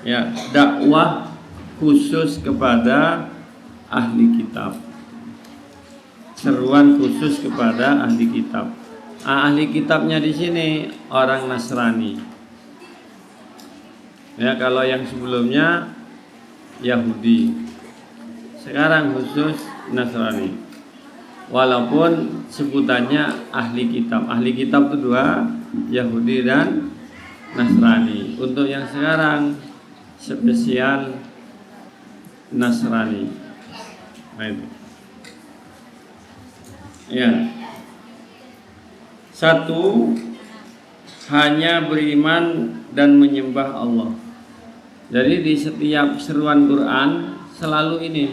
Ya, dakwah khusus kepada ahli kitab. Seruan khusus kepada ahli kitab. Ahli kitabnya di sini orang Nasrani. Ya, kalau yang sebelumnya Yahudi. Sekarang khusus Nasrani. Walaupun sebutannya ahli kitab. Ahli kitab itu dua, Yahudi dan Nasrani. Untuk yang sekarang spesial Nasrani. Nah, itu. Ya. Satu, hanya beriman dan menyembah Allah. Jadi di setiap seruan Quran selalu ini.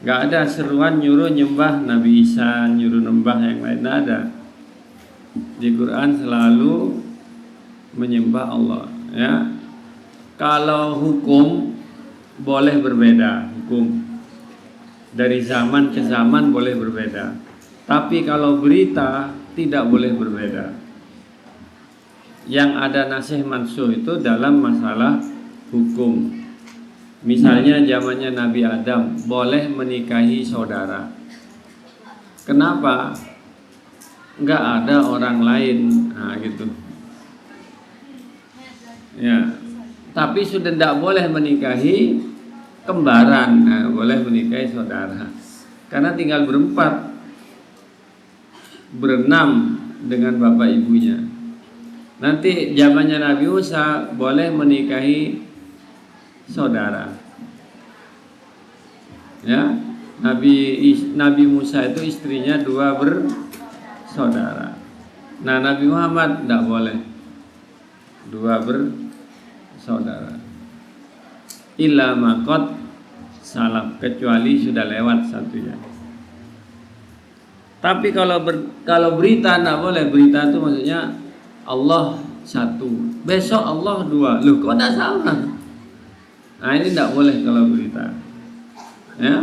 Gak ada seruan nyuruh nyembah Nabi Isa, nyuruh nyembah yang lain, gak ada. Di Quran selalu menyembah Allah. Ya, kalau hukum boleh berbeda, hukum dari zaman ke zaman boleh berbeda. Tapi kalau berita tidak boleh berbeda. Yang ada nasih mansuh itu dalam masalah hukum. Misalnya zamannya Nabi Adam boleh menikahi saudara. Kenapa? Enggak ada orang lain, nah gitu. Ya, tapi sudah tidak boleh menikahi kembaran, nah, boleh menikahi saudara. Karena tinggal berempat, berenam dengan bapak ibunya. Nanti zamannya Nabi Musa boleh menikahi saudara. Ya, Nabi Musa itu istrinya dua bersaudara. Nah, Nabi Muhammad tidak boleh dua bersaudara. Illa maqad salaf, kecuali sudah lewat satunya. Tapi kalau berita tidak boleh. Berita itu maksudnya Allah satu, besok Allah dua. Loh, kok tidak salah? Nah, ini tidak boleh kalau berita. Ya.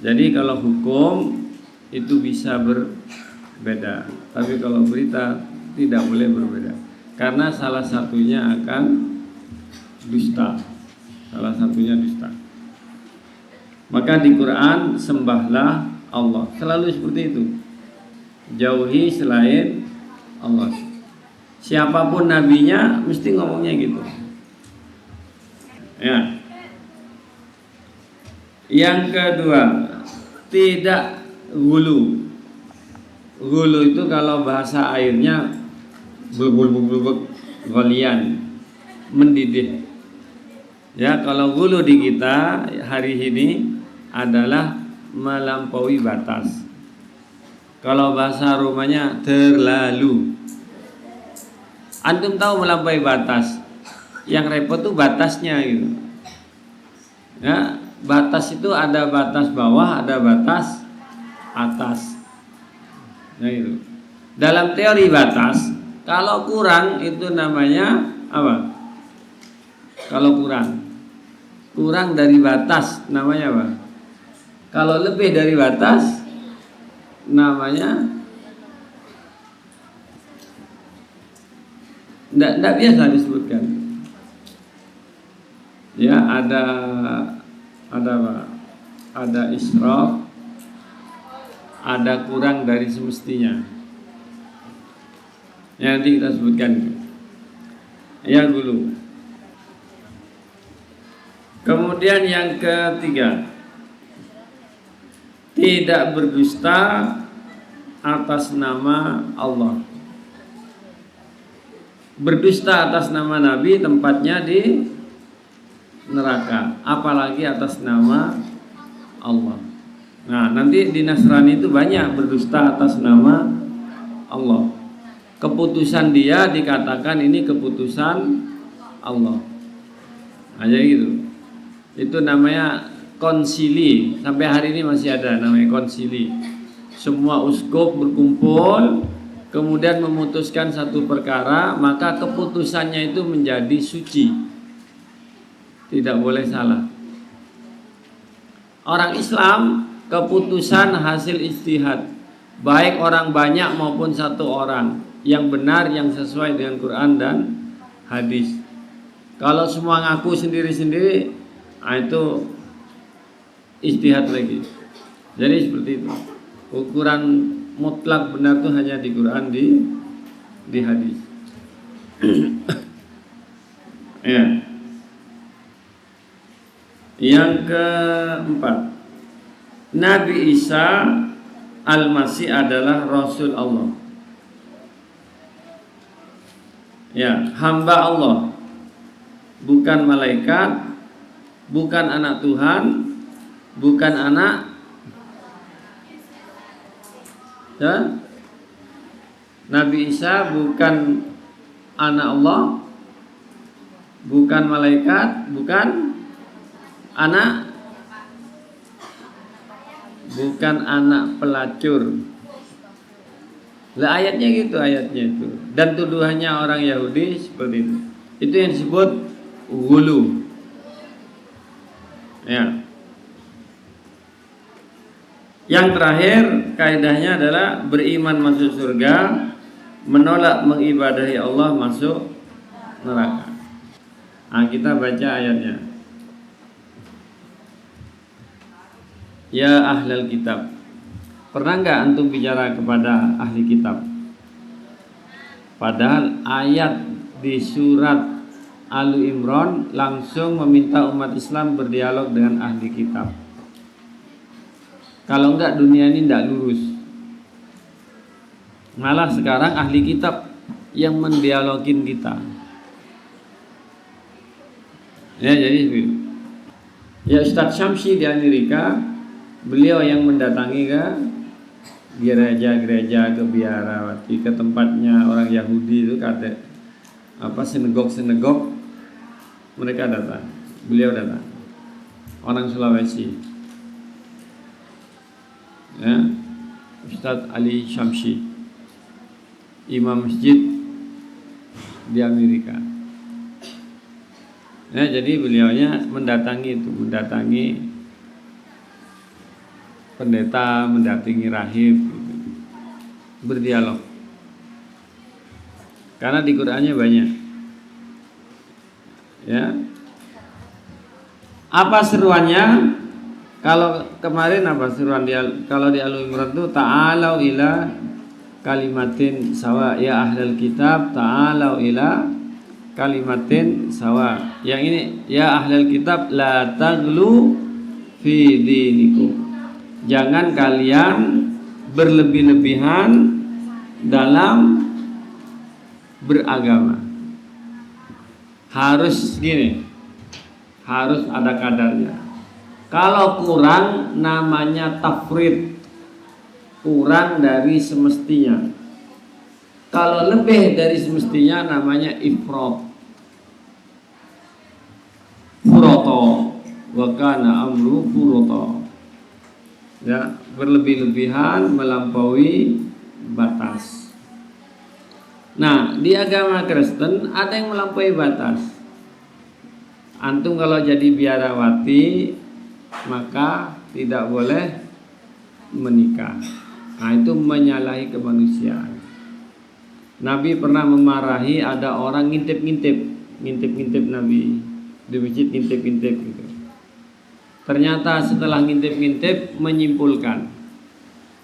Jadi kalau hukum itu bisa berbeda, tapi kalau berita tidak boleh berbeda. Karena salah satunya akan dusta. Salah satunya dusta. Maka di Quran sembahlah Allah, selalu seperti itu. Jauhi selain Allah. Siapapun nabinya mesti ngomongnya gitu. Ya. Yang kedua, tidak gulu. Gulu itu kalau bahasa airnya bulbul golian, mendidih. Ya, kalau gulu di kita hari ini adalah melampaui batas. Kalau bahasa rumahnya terlalu. Antum tahu melampaui batas. Yang repot tuh batasnya gitu. Ya, batas itu ada batas bawah, ada batas atas. Nah, itu. Dalam teori batas, kalau kurang itu namanya apa? Kalau kurang dari batas namanya apa? Kalau lebih dari batas namanya tidak biasa disebutkan. Ya, ada apa? Ada israf, ada kurang dari semestinya. Yang nanti kita sebutkan. Ya, dulu. Kemudian yang ketiga, tidak berdusta atas nama Allah. Berdusta atas nama Nabi tempatnya di neraka, apalagi atas nama Allah. Nah, nanti di Nasrani itu banyak berdusta atas nama Allah. Keputusan dia dikatakan ini keputusan Allah. Nah, jadi gitu. Itu namanya konsili. Sampai hari ini masih ada namanya konsili. Semua uskup berkumpul, kemudian memutuskan satu perkara, maka keputusannya itu menjadi suci. Tidak boleh salah. Orang Islam keputusan hasil ijtihad, baik orang banyak maupun satu orang, yang benar, yang sesuai dengan Quran dan hadis. Kalau semua ngaku sendiri-sendiri, itu ijtihad lagi. Jadi seperti itu. Ukuran mutlak benar itu hanya di Quran, di hadis. Ya. Yang keempat, Nabi Isa Al-Masih adalah Rasul Allah. Ya, hamba Allah, bukan malaikat, bukan anak Tuhan, bukan anak, ya? Nabi Isa bukan anak Allah, bukan malaikat, bukan anak, bukan anak pelacur. Lah ayatnya gitu, ayatnya itu. Dan tuduhannya orang Yahudi seperti itu. Itu yang disebut ghulu. Ya. Yang terakhir kaidahnya adalah beriman masuk surga, menolak mengibadahi Allah masuk neraka. Nah, kita baca ayatnya. Ya ahlal kitab. Pernah nggak antum bicara kepada ahli kitab? Padahal ayat di surat Ali Imran langsung meminta umat Islam berdialog dengan ahli kitab. Kalau enggak dunia ini enggak lurus. Malah sekarang ahli kitab yang mendialogin kita. Ya jadi ya Ustadz Syamsi di Amerika, beliau yang mendatangi ke gereja-gereja, ke biarawati, ke tempatnya orang Yahudi itu, kata sinagog, mereka datang, beliau datang, orang Sulawesi, ya, Ustadz Ali Syamsi, imam masjid di Amerika. Ya, jadi beliaunya mendatangi pendeta, mendatangi rahib, gitu, berdialog. Karena di Qur'annya banyak. Ya. Apa seruannya? Kalau kemarin apa seruan kalau di Al-Imran itu ta'alau ila kalimatin sawa, ya ahlal kitab ta'alau ila kalimatin sawa. Yang ini ya ahlal kitab la taghlu fi dinikum. Jangan kalian berlebih-lebihan dalam beragama. Harus gini, harus ada kadarnya. Kalau kurang namanya tafrid, kurang dari semestinya. Kalau lebih dari semestinya namanya ifrat, furoto, wa kana amru furoto. Ya, berlebih-lebihan, melampaui batas. Nah, di agama Kristen ada yang melampaui batas. Antum kalau jadi biarawati, maka tidak boleh menikah. Nah, itu menyalahi kemanusiaan. Nabi pernah memarahi ada orang ngintip Nabi di masjid, ngintip gitu. Ternyata setelah ngintip menyimpulkan,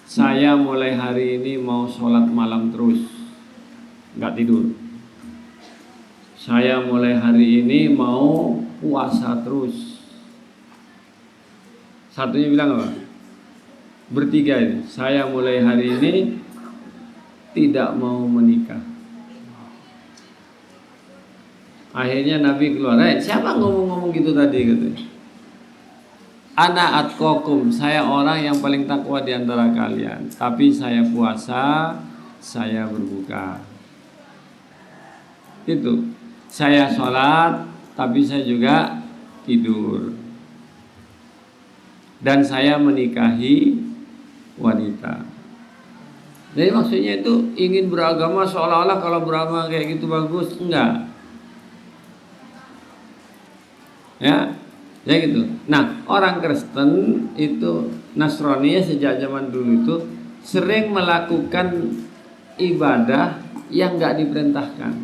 saya mulai hari ini mau sholat malam terus, nggak tidur. Saya mulai hari ini mau puasa terus. Satunya bilang apa? Bertiga ini, saya mulai hari ini tidak mau menikah. Akhirnya Nabi keluar, siapa ngomong-ngomong gitu tadi katanya? Ana atqakum, saya orang yang paling takwa di antara kalian, tapi saya puasa, saya berbuka. Itu. Saya sholat, tapi saya juga tidur. Dan saya menikahi wanita. Jadi maksudnya itu ingin beragama seolah-olah kalau beragama kayak gitu bagus, enggak. Ya. Ya gitu. Nah, orang Kristen itu, Nasrani sejak zaman dulu itu sering melakukan ibadah yang nggak diperintahkan.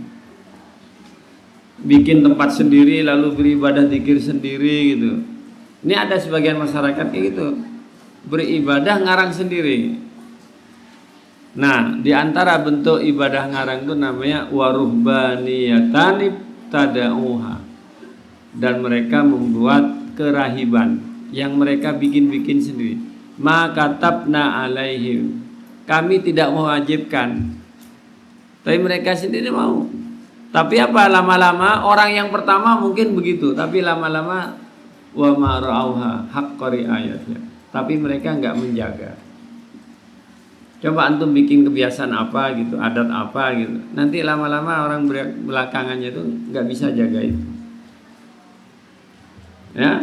bikin tempat sendiri lalu beribadah zikir sendiri gitu. Ini ada sebagian masyarakat kayak gitu, beribadah ngarang sendiri. Nah, di antara bentuk ibadah ngarang itu namanya waruhbaniyatan tada'uha, dan mereka membuat kerahiban yang mereka bikin-bikin sendiri. Maka tabna alaihim, kami tidak mewajibkan, tapi mereka sendiri mau. Tapi apa, lama-lama orang yang pertama mungkin begitu, tapi lama-lama wa ma ra'auha haqqa ri'ayatnya, tapi mereka nggak menjaga. Coba antum bikin kebiasaan apa gitu, adat apa gitu, nanti lama-lama orang belakangannya itu nggak bisa jaga itu. Ya,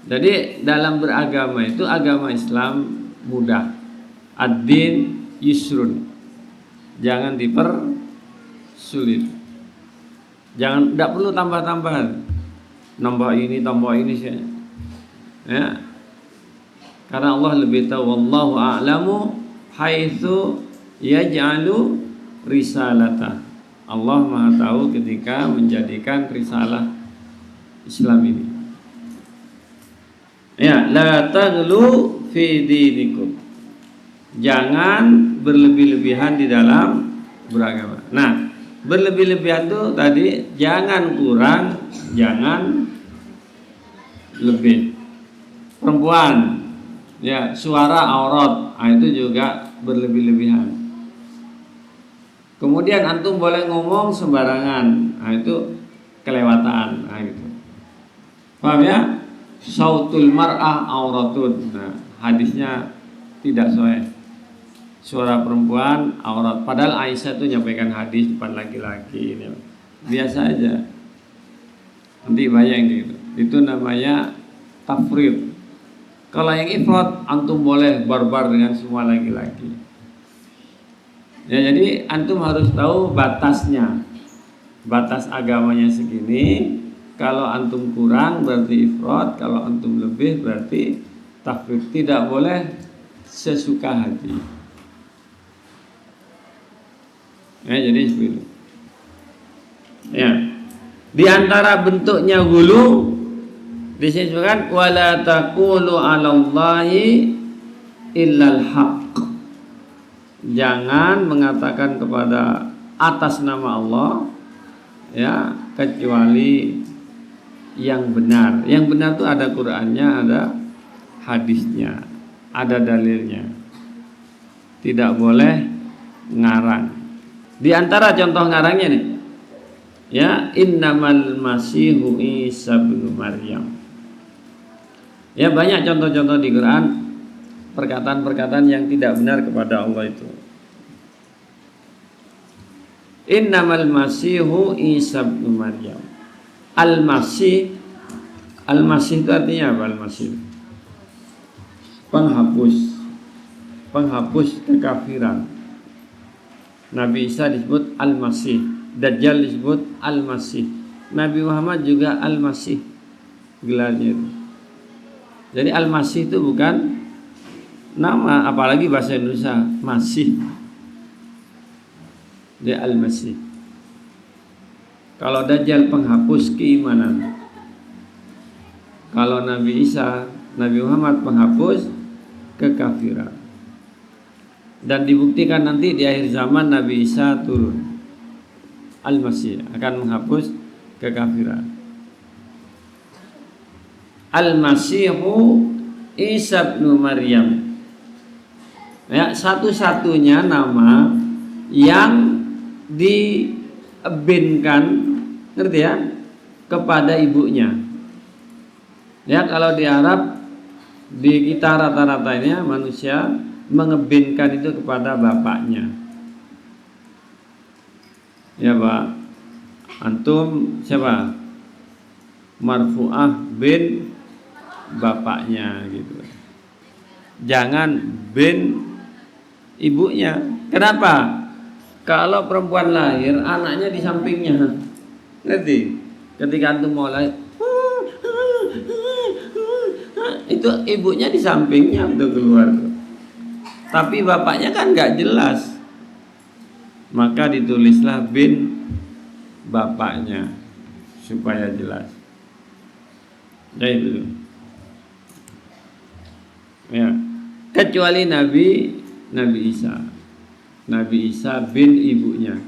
jadi dalam beragama itu, agama Islam mudah, ad-din yusrun, jangan dipersulit, jangan, tidak perlu tambah-tambahan, nambah ini sih, ya, karena Allah lebih tahu, wallahu a'lamu haitsu yaj'alu risalata. Allah Maha tahu ketika menjadikan risalah Islam ini. Ya, la taghlu fi dinikum, jangan berlebih-lebihan di dalam beragama. Nah, berlebih-lebihan itu tadi, jangan kurang, jangan lebih. Perempuan, ya, suara aurat, itu juga berlebih-lebihan. Kemudian antum boleh ngomong sembarangan, itu kelewatan, gitu. Paham ya? Sautul mar'ah auratun. Nah, hadisnya tidak sesuai. Suara perempuan aurat. Padahal Aisyah itu nyampaikan hadis depan laki-laki ini. Biasa aja. Nanti bayang gitu. Itu namanya tafrid. Kalau yang ifrat, antum boleh barbar dengan semua laki-laki. Ya, jadi antum harus tahu batasnya. Batas agamanya segini. Kalau antum kurang berarti ifrat, kalau antum lebih berarti tafrid. Tidak boleh sesuka hati. Ya, jadi seperti itu. Ya. Di antara bentuknya gulu disebutkan wala taqulu 'alallahi illal haqq. Jangan mengatakan kepada atas nama Allah, ya, kecuali yang benar. Yang benar itu ada Qur'annya, ada hadisnya, ada dalilnya. Tidak boleh ngarang. Di antara contoh ngarangnya nih, ya, innamal masihu Isa bin Maryam. Ya, banyak contoh-contoh di Quran perkataan-perkataan yang tidak benar kepada Allah itu. Innamal masihu Isa bin Maryam. Al-Masih itu artinya apa? Al-Masih penghapus kekafiran. Nabi Isa disebut Al-Masih, Dajjal disebut Al-Masih, Nabi Muhammad juga Al-Masih gelarnya itu. Jadi Al-Masih itu bukan nama, apalagi bahasa Indonesia Masih, dia Al-Masih. Kalau Dajjal penghapus keimanan. Kalau Nabi Isa, Nabi Muhammad penghapus kekafiran. Dan dibuktikan nanti di akhir zaman Nabi Isa turun. Al-Masih akan menghapus kekafiran. Al-Masihu Isa bin Maryam. Ya, satu-satunya nama yang diebinkan, ngerti ya, kepada ibunya. Ya, kalau di Arab, di kita rata-ratanya manusia mengebinkan itu kepada bapaknya. Ya, Pak. Antum siapa? Marfu'ah bin bapaknya gitu. Jangan bin ibunya. Kenapa? Kalau perempuan lahir, anaknya di sampingnya. Ngerti? Ketika antum mau lahir, itu ibunya di sampingnya untuk keluar. Tapi bapaknya kan nggak jelas. Maka ditulislah bin bapaknya. supaya jelas. Ya itu. Ya. Kecuali Nabi Isa. Nabi Isa bin ibunya.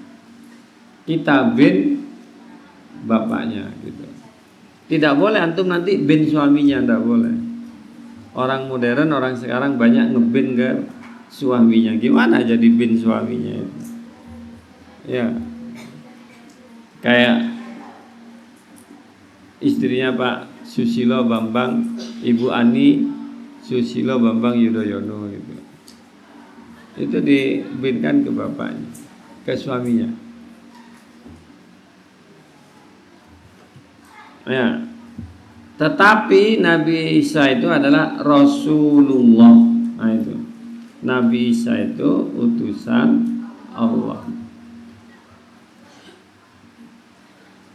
Kita bin bapaknya gitu. Tidak boleh antum nanti bin suaminya, tidak boleh. Orang modern, orang sekarang banyak ngebin ke suaminya. Gimana jadi bin suaminya itu? Ya. Kayak istrinya Pak Susilo Bambang, Ibu Ani Susilo Bambang Yudhoyono gitu. Itu dibinkan ke bapaknya, ke suaminya. Ya. Tetapi Nabi Isa itu adalah Rasulullah. Nah itu. Nabi Isa itu utusan Allah.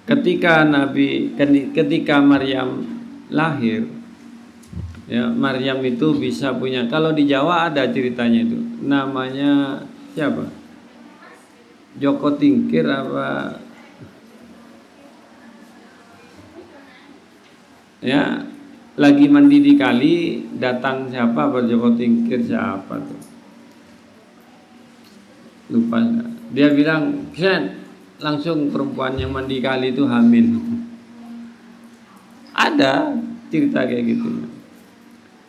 Ketika Maryam lahir, ya, Maryam itu bisa punya, kalau di Jawa ada ceritanya itu, namanya siapa? Joko Tingkir apa? Ya, lagi mandi di kali, datang siapa? Joko Tingkir siapa tuh? Lupa. Dia bilang, "Sen, langsung perempuan yang mandi kali itu hamil." Ada cerita kayak gitu.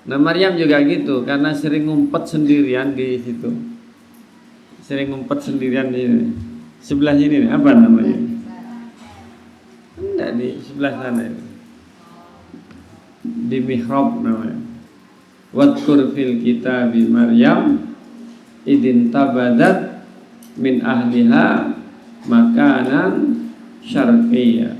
Nah Maryam juga gitu, karena sering ngumpet sendirian di situ. Sering ngumpet sendirian di sebelah sini, apa namanya? Enggak, di sebelah sana itu. Di mihrab namanya. Wadkur fil kitabi Maryam idin tabadat min ahliha makanan syarqiyya.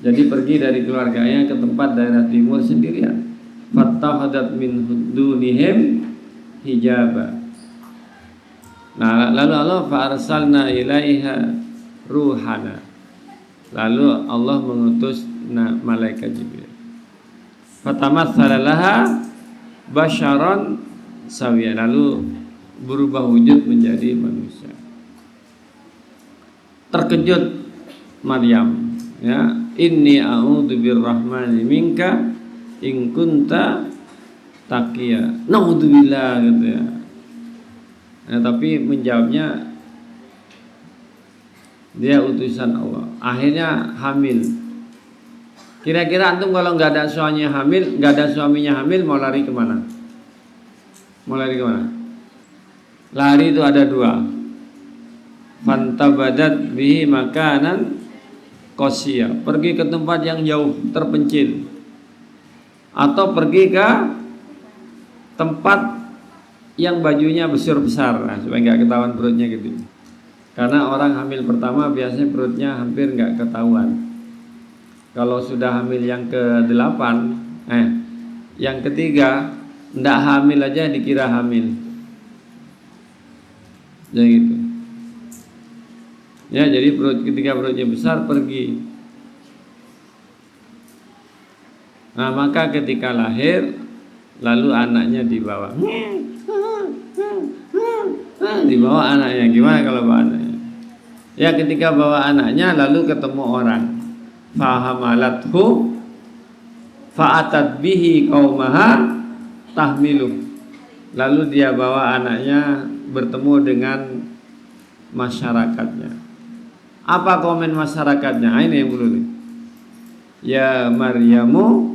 Jadi pergi dari keluarganya ke tempat daerah timur sendirian. Fattahadat min dunihim hijaba. Nah, lalu Allah fa'arsalna ilaiha ruhana. Lalu Allah mengutus malaikat Jibril. Fatamatsala laha basyaran sawiyya. Lalu berubah wujud menjadi manusia. Terkejut Maryam, ya, inni a'udzu birrahmani minka in kunta taqiya. Naudzubillah gitu ya. Nah, tapi menjawabnya dia utusan Allah. Akhirnya hamil. Kira-kira antum kalau nggak ada suaminya hamil, mau lari kemana? Mau lari kemana? Lari itu ada dua. Fantabadat bihi makanan qasiyah, pergi ke tempat yang jauh terpencil, atau pergi ke tempat yang bajunya besar-besar, nah, supaya nggak ketahuan perutnya gitu. Karena orang hamil pertama biasanya perutnya hampir nggak ketahuan. Kalau sudah hamil yang ke-8, yang ketiga ndak hamil aja dikira hamil. Jadi gitu. Ya, jadi ketika perutnya besar pergi. Nah, maka ketika lahir lalu anaknya dibawa. Dibawa anaknya. Gimana kalau bawa anaknya? Ya, ketika bawa anaknya lalu ketemu orang. Fahamalathu fa'atat bihi qaumaha tahmiluh. Lalu dia bawa anaknya bertemu dengan masyarakatnya. Apa komen masyarakatnya? Ini yang perlu. Ya Maryamu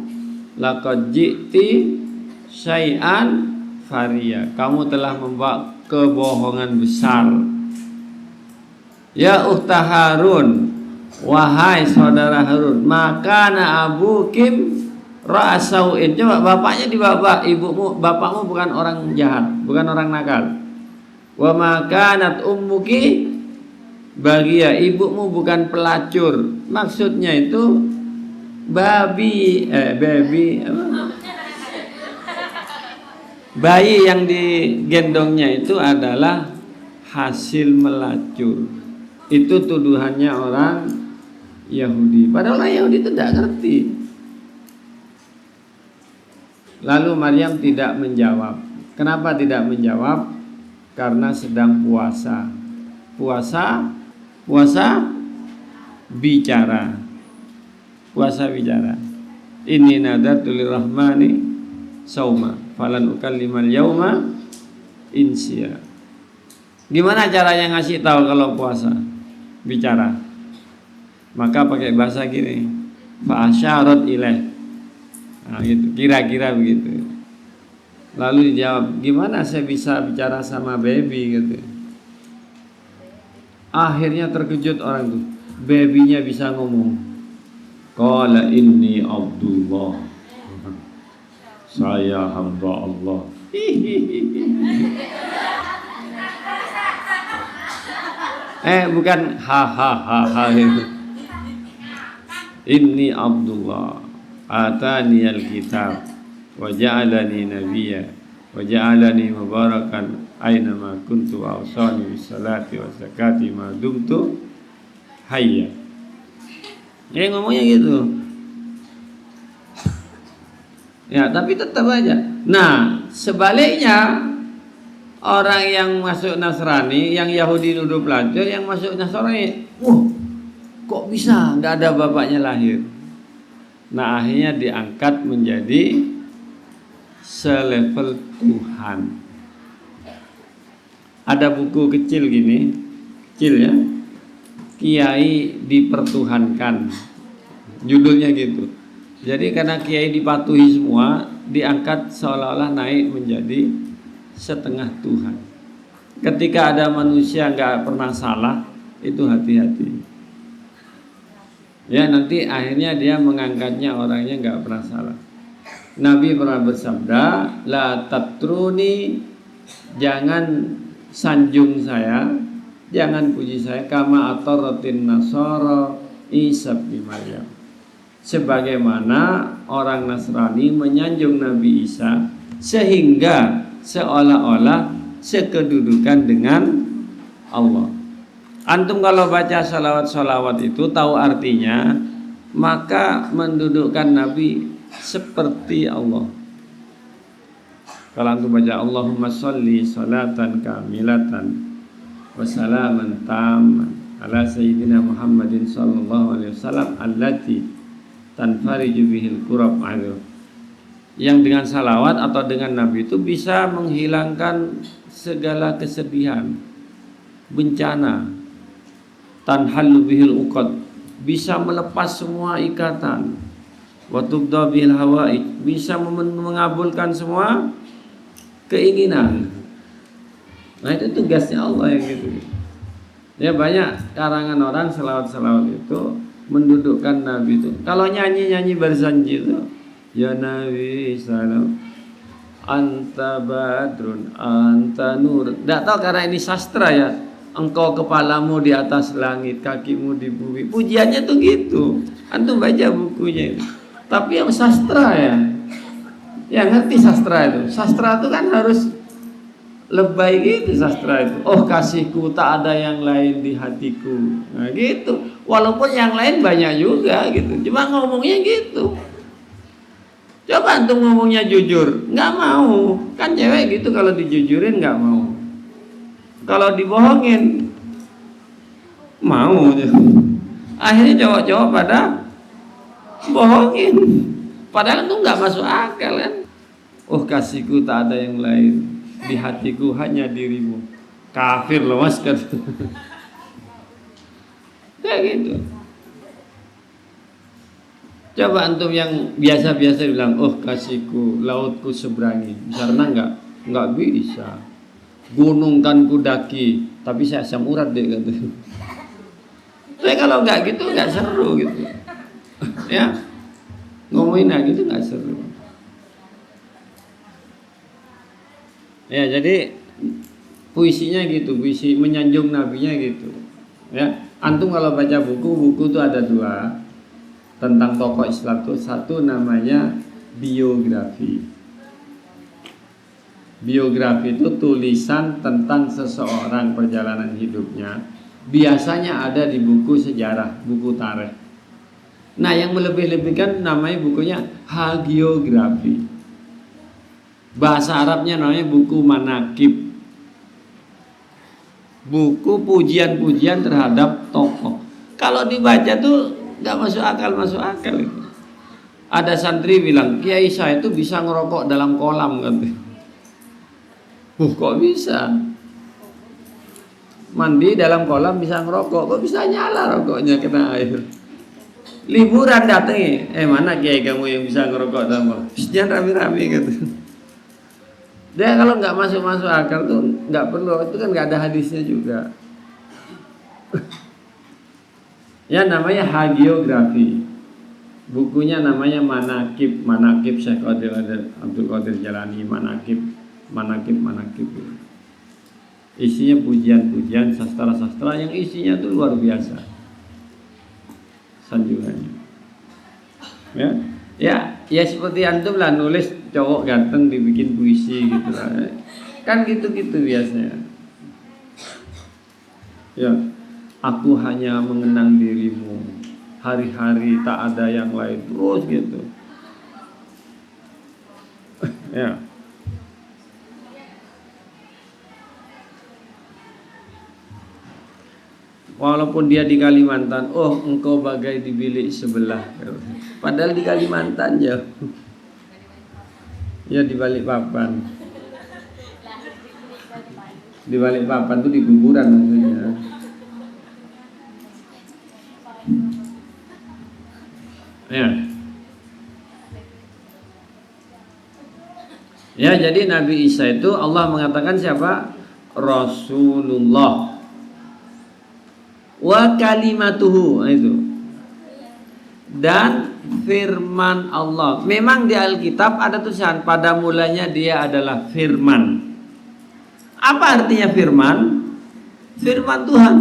laqad ji'ti syai'an faria. Kamu telah membawa kebohongan besar. Ya ukhta Harun, wahai saudara Harun, makana abukim ra'asauin. Coba bapaknya dibawa, bapakmu bukan orang jahat, bukan orang nakal. Wa makanat ummuki bagia, ibumu bukan pelacur. Maksudnya itu bayi yang digendongnya itu adalah hasil melacur. Itu tuduhannya orang Yahudi. Padahal orang Yahudi itu tidak ngerti. Lalu Maryam tidak menjawab. Kenapa tidak menjawab? Karena sedang puasa. Puasa bicara. puasa bicara. Inni nadartu lirrahmani sauma falan ukallimal yauma insia. Gimana caranya ngasih tahu kalau puasa bicara? Maka pakai bahasa gini, fa asyarat ilaih. Nah, gitu, kira-kira begitu. Lalu dijawab, gimana saya bisa bicara sama baby gitu. Akhirnya terkejut orang tuh, babynya bisa ngomong. Qala inni Abdullah, saya hamba Allah. Bukan ha. Inni Abdullah, atani al-kitab wa ja'alani nabiyya wa ja'alani mubarakan aynama kuntu wa awsani bis salati wa zakati ma dumtu hayya. Ngomongnya gitu. Ya, tapi tetap aja. Nah, sebaliknya orang yang masuk Nasrani, yang Yahudi nuduh pelacur, yang masuk Nasrani, kok bisa nggak ada bapaknya lahir? Nah, akhirnya diangkat menjadi selevel Tuhan. Ada buku kecil gini, kecil ya, Kiai dipertuhankan, judulnya gitu. Jadi karena kiai dipatuhi semua, diangkat seolah-olah naik menjadi setengah Tuhan. Ketika ada manusia nggak pernah salah, itu hati-hati. Ya, nanti akhirnya dia mengangkatnya orangnya nggak pernah salah. Nabi pernah bersabda, la tatruni, jangan sanjung saya, jangan puji saya, kama atarratin nasara Isa bin Maryam. Sebagaimana orang Nasrani menyanjung Nabi Isa sehingga seolah-olah sekedudukan dengan Allah. Antum kalau baca salawat-salawat itu tahu artinya, maka mendudukkan Nabi seperti Allah. Kalau antum baca Allahumma sholli sholatan kamilatan wa salaman tamman ala sayyidina Muhammadin sallallahu alaihi wasallam allati tanfariju bihil kurab aduh. Yang dengan salawat atau dengan Nabi itu bisa menghilangkan segala kesedihan, bencana. Tanhallu bihil uqad, bisa melepas semua ikatan. Wa tubda bihil hawaij, bisa mengabulkan semua keinginan. Nah, itu tugasnya Allah yang gitu. Ya, banyak karangan orang selawat-selawat itu mendudukkan Nabi itu. Kalau nyanyi-nyanyi berjanji itu, ya Nabi salam, anta badrun, anta nur. Tidak tahu karena ini sastra ya. Engkau kepalamu di atas langit, kakimu di bumi. Pujiannya tuh gitu. Antum baca bukunya itu. Tapi yang sastra ya, yang ngerti sastra itu. Sastra itu kan harus lebay gitu sastra itu. Oh kasihku tak ada yang lain di hatiku. Nah gitu. Walaupun yang lain banyak juga gitu. Cuma ngomongnya gitu. Coba antum ngomongnya jujur, nggak mau. Kan cewek gitu kalau dijujurin nggak mau. Kalau dibohongin mau. Akhirnya cowok-cowok pada bohongin. Padahal itu nggak masuk akal kan. Oh kasihku tak ada yang lain, di hatiku hanya dirimu. Kafir loh mas kan. Kayak gitu. Coba antum yang biasa-biasa bilang, oh kasihku lautku seberangi, bisa renang nggak? Nggak bisa. Gunung kan kudaki, tapi saya asam urat deh gitu. Saya kalau nggak gitu nggak seru gitu. Ya, ngomongin gitu nggak seru. Ya jadi puisinya gitu, puisi menyanjung nabinya gitu. Ya, antum kalau baca buku itu ada dua tentang tokoh Islam tuh. Satu namanya biografi. Biografi itu tulisan tentang seseorang, perjalanan hidupnya. Biasanya ada di buku sejarah, buku tarikh. Nah, yang melebih-lebihkan namanya bukunya hagiografi. Bahasa Arabnya namanya buku manakib. Buku pujian-pujian terhadap tokoh. Kalau dibaca tuh nggak masuk akal itu. Ada santri bilang, Kiai saya itu bisa ngerokok dalam kolam katanya. Kok bisa? Mandi dalam kolam bisa ngerokok, kok bisa nyala rokoknya kena air? Liburan datangi, mana Kiai kamu yang bisa ngerokok dalam kolam? Jangan rame-rame gitu. Dia kalau nggak masuk akal tuh nggak perlu, itu kan nggak ada hadisnya juga. Ya namanya hagiografi. Bukunya namanya Manakib Syekh Abdul Qadir Jalani, Manakib. Isinya pujian-pujian, sastra-sastra yang isinya tuh luar biasa. Sanjungannya. Ya seperti antum lah nulis cowok ganteng dibikin puisi gitu lah. Kan gitu-gitu biasanya. Ya, aku hanya mengenang dirimu. Hari-hari tak ada yang lain, terus gitu. Ya. Walaupun dia di Kalimantan, oh engkau bagai di bilik sebelah. Padahal di Kalimantan ya. Ya di Balikpapan. Di Balikpapan tuh di kuburan maksudnya. Ya, jadi Nabi Isa itu Allah mengatakan siapa? Rasulullah. Wa kalimatuhu, itu. Dan firman Allah. Memang di Alkitab ada tulisan pada mulanya dia adalah firman. Apa artinya firman? Firman Tuhan.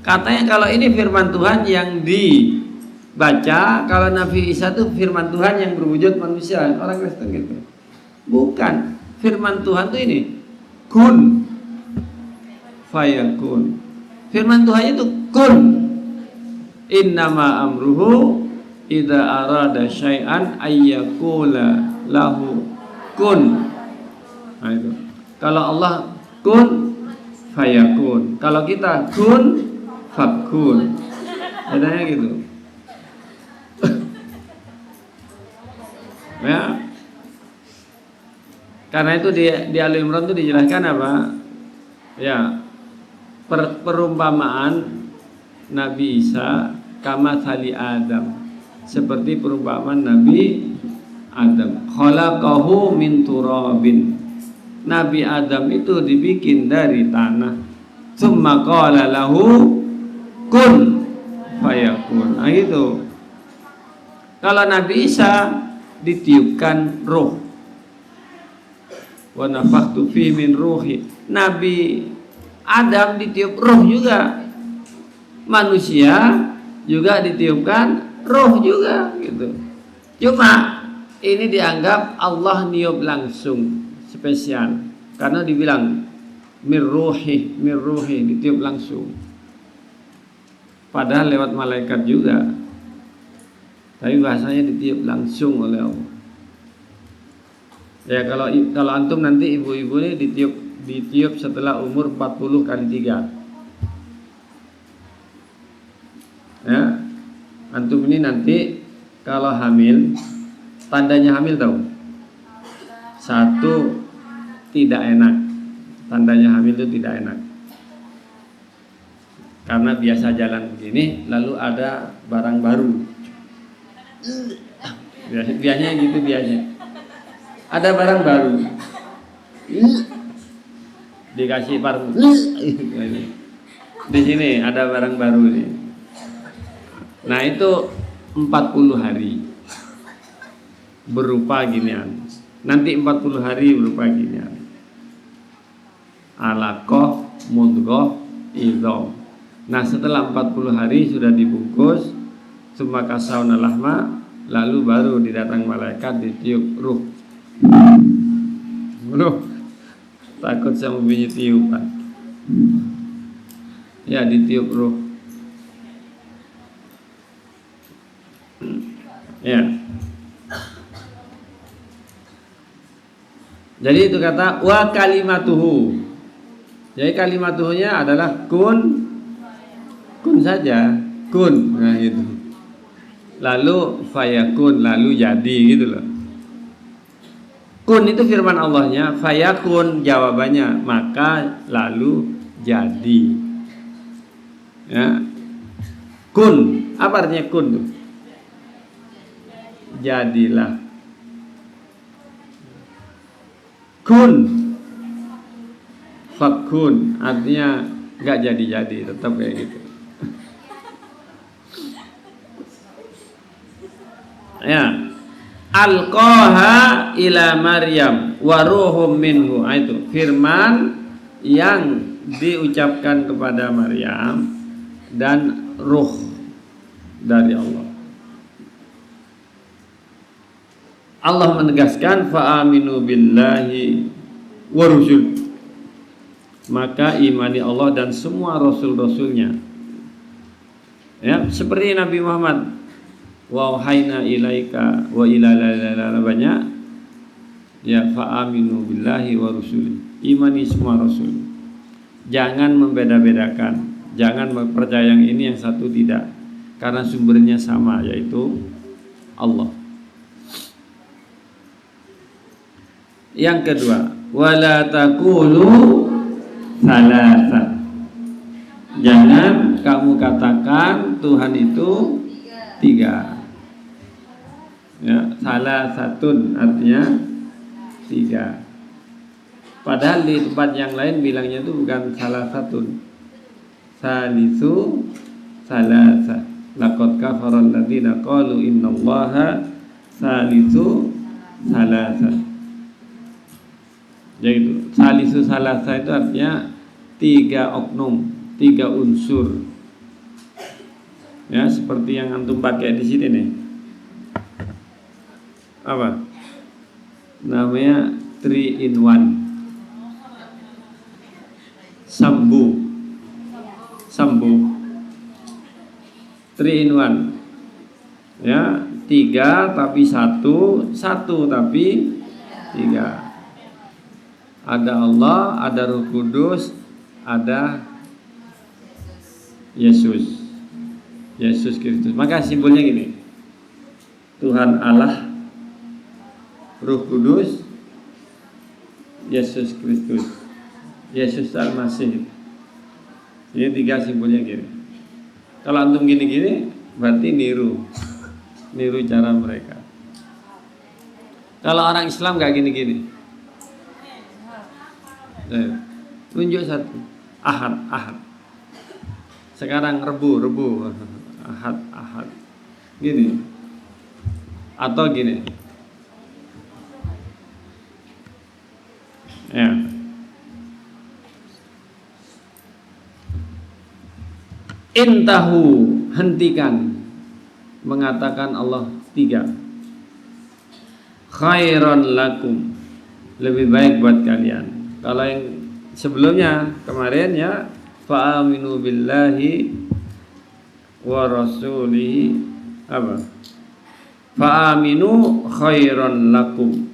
Katanya kalau ini firman Tuhan yang dibaca, kalau Nabi Isa itu firman Tuhan yang berwujud manusia. Orang Kristen gitu. Bukan. Firman Tuhan itu ini kun fayakun. Firman Tuhan itu kun. Innama amruhu idza arada syai'an ayyakula lahu kun. Nah itu. Kalau Allah kun fayakun. Kalau kita kun fakun. Adanya gitu. Ya. Karena itu di Al-Imran itu dijelaskan apa? Ya. Perumpamaan Nabi Isa kama thali Adam, seperti perumpamaan Nabi Adam. Khalaqahu min turabin. Nabi Adam itu dibikin dari tanah. Tsumma qala lahu kun fayakun. Nah gitu. Kalau Nabi Isa ditiupkan roh. Wa nafakhtu fi min ruhi. Nabi Adam ditiup roh juga. Manusia juga ditiupkan roh juga gitu. Cuma ini dianggap Allah niup langsung spesial karena dibilang mirruhi ditiup langsung. Padahal lewat malaikat juga. Tapi bahasanya ditiup langsung oleh Allah. Ya kalau antum nanti ibu-ibu ini ditiup setelah umur 40 kali 3. Ya, antum ini nanti kalau hamil, tandanya hamil tahu? 1, tidak enak. Tandanya hamil itu tidak enak. Karena biasa jalan begini, lalu ada barang baru. Biasanya gitu biasanya. Ada barang baru. Dikasih parfum. Di sini ada barang baru nih. Nah itu 40 hari berupa ginian. Nanti 40 hari berupa ginian. Alaqah, mudghah, idham. Nah setelah 40 hari sudah dibungkus, summa kasawna lahma, lalu baru didatang malaikat ditiup ruh. Takut sama bunyi tiupan. Ya ditiup ruh. Ya. Jadi itu kata wa kalimatuhu. Jadi kalimatuhunya adalah kun saja, kun. Nah itu. lalu fayakun, lalu jadi gitu loh. Kun itu firman Allahnya, fayakun jawabannya, maka lalu jadi. Ya. Kun, apa artinya kun tuh? Jadilah. Kun, fakun, artinya nggak jadi-jadi, tetap kayak gitu. Ya. Alqaha ila Maryam wa ruhum minhu. Itu firman yang diucapkan kepada Maryam dan ruh dari Allah. Allah menegaskan fa'aminu billahi wa rusul, maka imani Allah dan semua rasul-rasulnya. Ya, seperti Nabi Muhammad, wa wahayna ilaika wa ila banyak ya, fa'aminu billahi wa rusuli, imani semua rasul, jangan membeda-bedakan, jangan percaya yang ini yang satu tidak, karena sumbernya sama, yaitu Allah. Yang kedua, wala taqulu salasa, jangan kamu katakan Tuhan itu tiga. Ya, salah satun artinya tiga. Padahal di tempat yang lain bilangnya itu bukan salah satun, salisu salasa. Laqad kafara alladziina qalu innallaha salisu salasa. Yaitu salisu salasa itu artinya tiga oknum, tiga unsur. Ya, seperti yang antum pakai di sini nih. Apa? Namanya 3 in 1. Sambu. 3 in 1. Ya, 3 tapi 1, 1 tapi 3. Ada Allah, ada Roh Kudus, ada Yesus Kristus. Maka simbolnya gini: Tuhan Allah, Roh Kudus, Yesus Kristus, Yesus Al-Masih. Ini 3 simbolnya gini. Kalau antum gini-gini berarti niru cara mereka. Kalau orang Islam gak gini-gini, tunjuk satu, ahad. Sekarang rebu, ahad, gini, atau gini, ya. Intahu, hentikan mengatakan Allah tiga. Khairan lakum, lebih baik buat kalian. Kalau yang sebelumnya kemarin ya, fa'aminu billahi wa rasulihi, apa? Fa'aminu khairan lakum.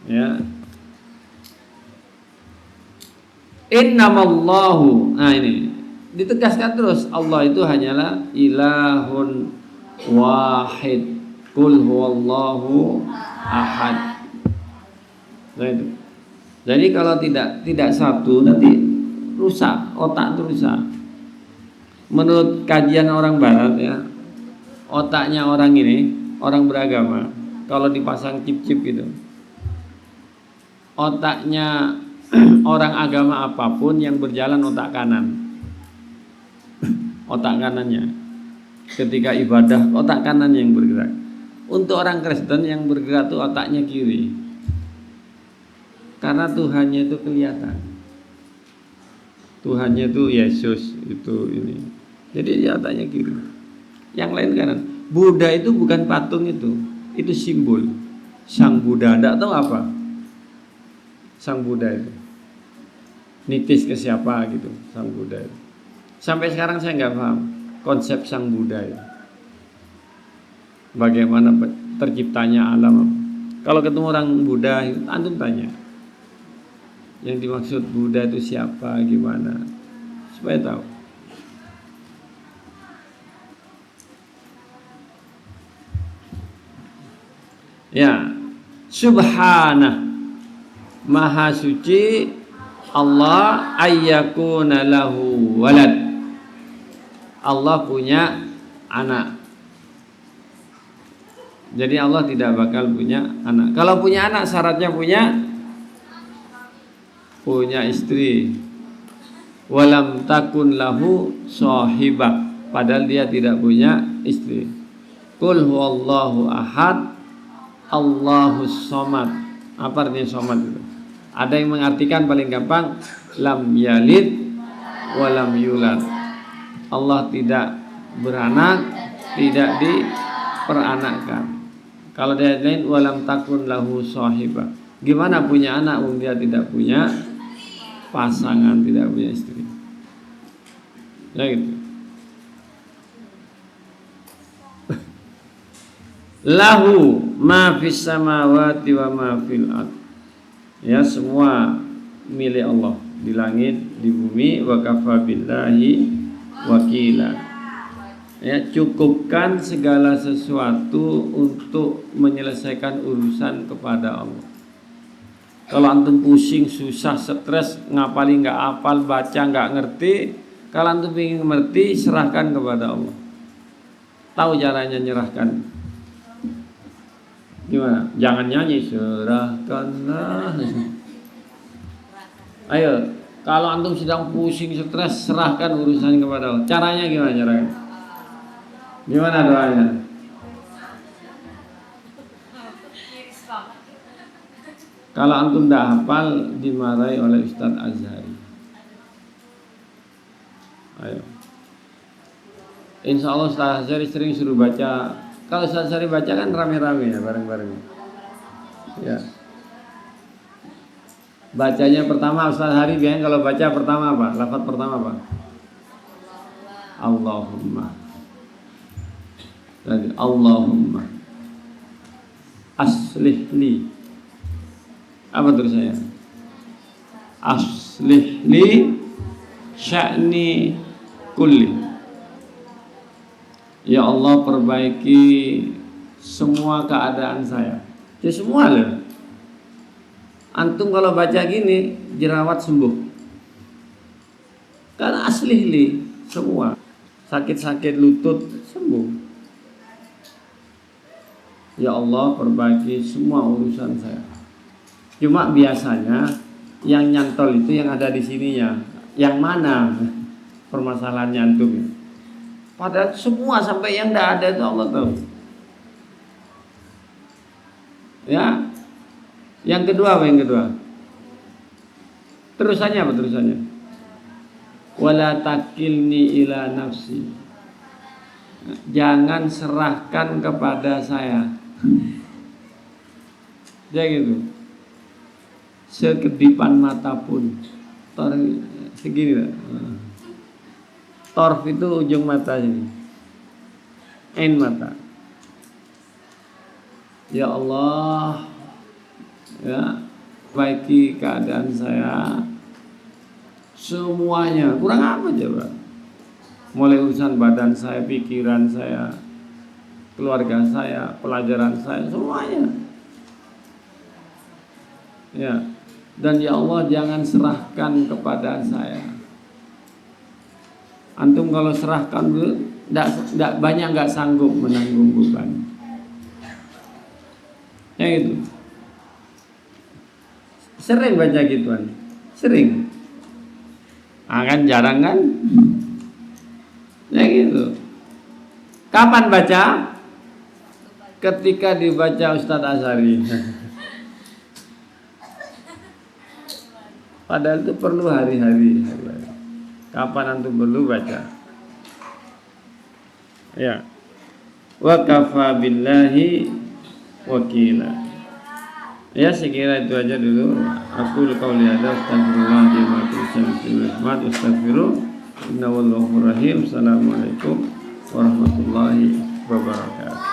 Ya. Innamallahu. Nah, ini ditegaskan terus, Allah itu hanyalah ilahun wahid. Qul huwallahu ahad. Nah, itu. Jadi kalau tidak satu nanti rusak, otak itu rusak. Menurut kajian orang barat ya, otaknya orang ini, orang beragama, kalau dipasang chip-chip gitu, otaknya orang agama apapun yang berjalan otak kanan, otak kanannya ketika ibadah otak kanan yang bergerak. Untuk orang Kristen yang bergerak tuh otaknya kiri, karena Tuhannya itu kelihatan. Tuhannya itu Yesus itu ini. Jadi dia otaknya kiri. Yang lain kanan. Buddha itu bukan patung itu simbol. Sang Buddha, enggak tahu apa. Sang Buddha itu nitis ke siapa gitu, Sang Buddha itu. Sampai sekarang saya nggak paham konsep Sang Buddha itu. Bagaimana terciptanya alam. Kalau ketemu orang Buddha itu antum tanya, yang dimaksud Buddha itu siapa, gimana, supaya tahu. Ya, subhanah, maha suci Allah, ayyakuna lahu walad, Allah punya anak. Jadi Allah tidak bakal punya anak. Kalau punya anak syaratnya punya istri. Walam takun lahu sahibah, padahal dia tidak punya istri. Qul huwallahu ahad, Allahus somad. Apa artinya somad itu? Ada yang mengartikan paling gampang, lam yalid walam yulad. Allah tidak beranak, tidak diperanakkan. Kalau dia lain, walam takun lahu sahibah. Gimana punya anak dia tidak punya pasangan, tidak punya istri. Ya gitu. Lahu ma fis samawati wa ma fil ard. Ya, semua milik Allah di langit, di bumi. Wa kafa billahi wakila. Ya, cukupkan segala sesuatu untuk menyelesaikan urusan kepada Allah. Kalau antum pusing, susah, stres, ngapalin nggak hafal, baca nggak ngerti, kalau antum ingin ngerti, serahkan kepada Allah. Tahu caranya nyerahkan? Gimana? Jangan nyanyi, serahkanlah. Ayo, kalau antum sedang pusing, stres, serahkan urusan kepada Allah. Caranya gimana caranya? Gimana doanya? Kalau antum tidak hafal, dimarahi oleh Ustadz Azhari. Ayo. Insya Allah Ustadz Azhari sering suruh baca. Kalau Ustadz Azhari baca kan rame-rame ya, bareng-bareng. Ya. Bacanya pertama Ustadz Azhari biasanya kalau baca pertama apa? Lafaz pertama apa? Allahumma. Tadi Allahumma aslih li. Apa tulisannya? Aslih li sya'ni kulli. Ya Allah, perbaiki semua keadaan saya. Ya semua loh. Antum kalau baca gini jerawat sembuh. Karena aslih li semua. Sakit-sakit lutut sembuh. Ya Allah, perbaiki semua urusan saya. Cuma biasanya yang nyantol itu yang ada di sininya. Yang mana permasalahannya antum? Padahal semua sampai yang tidak ada itu Allah tahu. Ya. Yang kedua apa yang kedua? Terusannya apa terusannya? Wala takilni ila nafsi. Jangan serahkan kepada saya. Ya gitu. Sekedipan mata pun. Segini lah. Torf itu ujung mata ini. Ain mata. Ya Allah, ya, baiki keadaan saya semuanya. Kurang apa coba? Mulai urusan badan saya, pikiran saya, keluarga saya, pelajaran saya, semuanya. Ya. Dan ya Allah, jangan serahkan kepada saya. Antum kalau serahkan tidak banyak, nggak sanggup menanggung beban. Ya itu. Sering baca gituan, sering. Kan jarang kan? Ya gitu. Kapan baca? Ketika dibaca Ustadz Azhari. Padahal itu perlu hari-hari. Kapan antum perlu baca? Ya. Wa kafa billahi wakila. Ya, sekira itu aja dulu. Aku qauli hadza astaghfirullah wa astaghfiruh. Innahu ghafurur rahim. Assalamualaikum warahmatullahi wabarakatuh.